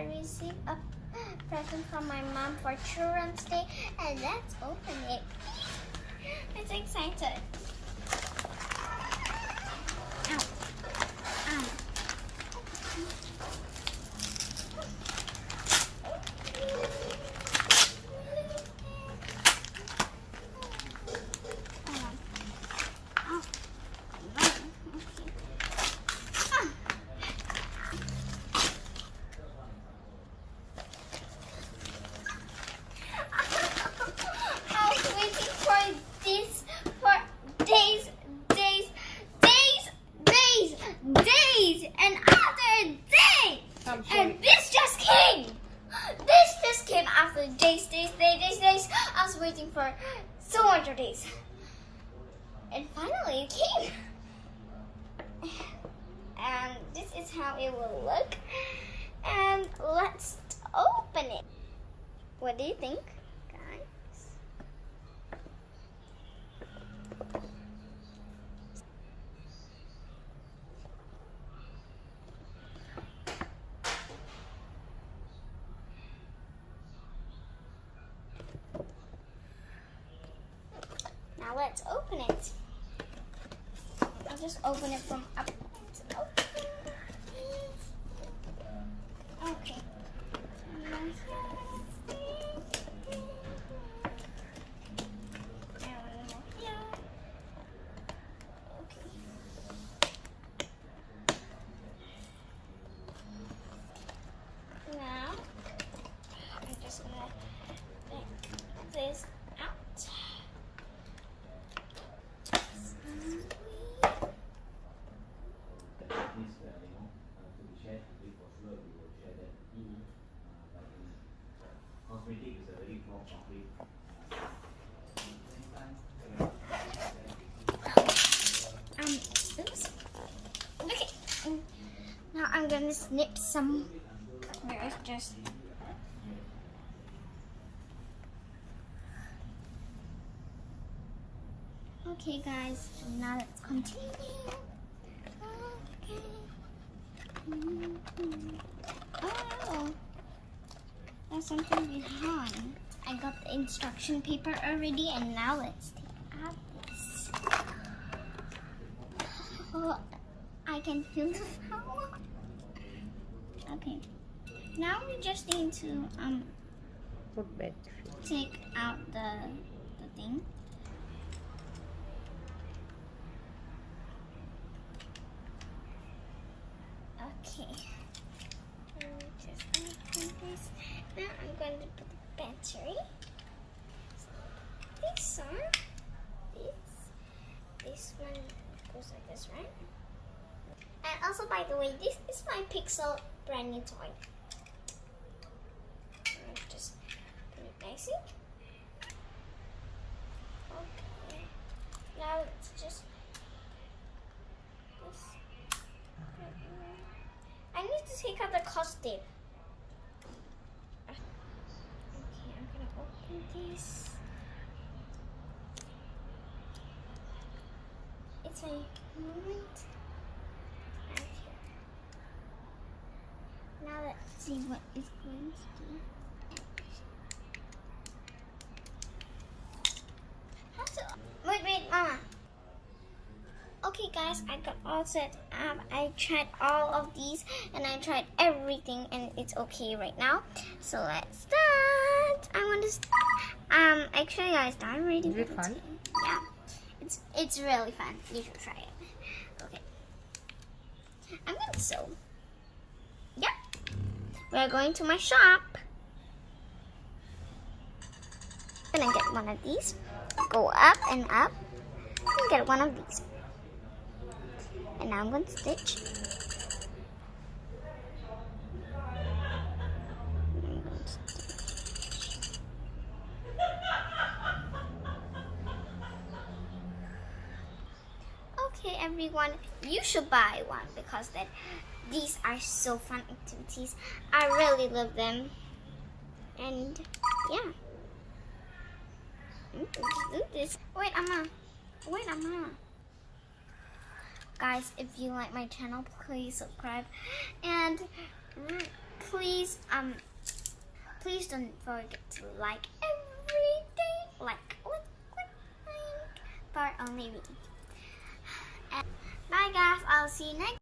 I received a present from my mom for Children's Day, and let's open it. I'm so excited. Ow. Ow. And this just came! This just came after days. I was waiting for so much of days. And finally it came. And this is how it will look. And let's open it. What do you think, guys? Now let's open it. I'll just open it from up. Okay. Now I'm just gonna take this out. Oops. Okay. Now I'm gonna snip some. There's just. Okay, guys. Now let's continue. Oh, there's something behind. I got the instruction paper already, and now let's take out this. Oh, I can feel the power. Okay, now we just need to take out the thing. Okay, just open this. Now I'm going to put the battery. This one goes like this, right? And also, by the way, this is my Pixel brand new toy. Just put it nicely. Okay. Now let's just. I need to take out the costume. Okay, I'm gonna open this. It's a moment right here. Now let's see what it's going to do. Wait, Mama. Okay guys, I got all set up. I tried all of these and I tried everything and it's okay right now. So let's start. I want to start. Actually guys, I'm ready. Is it fun? Yeah. It's really fun. You should try it. Okay. I'm gonna sew. Yep. We're going to my shop. I'm gonna get one of these. Go up and up. And get one of these. And now I'm going to stitch. Okay, everyone, you should buy one because these are so fun activities. I really love them. And yeah. Let's do this. Wait, Amma. Guys, if you like my channel, please subscribe and please don't forget to like everything. Like, for only me. And bye guys, I'll see you next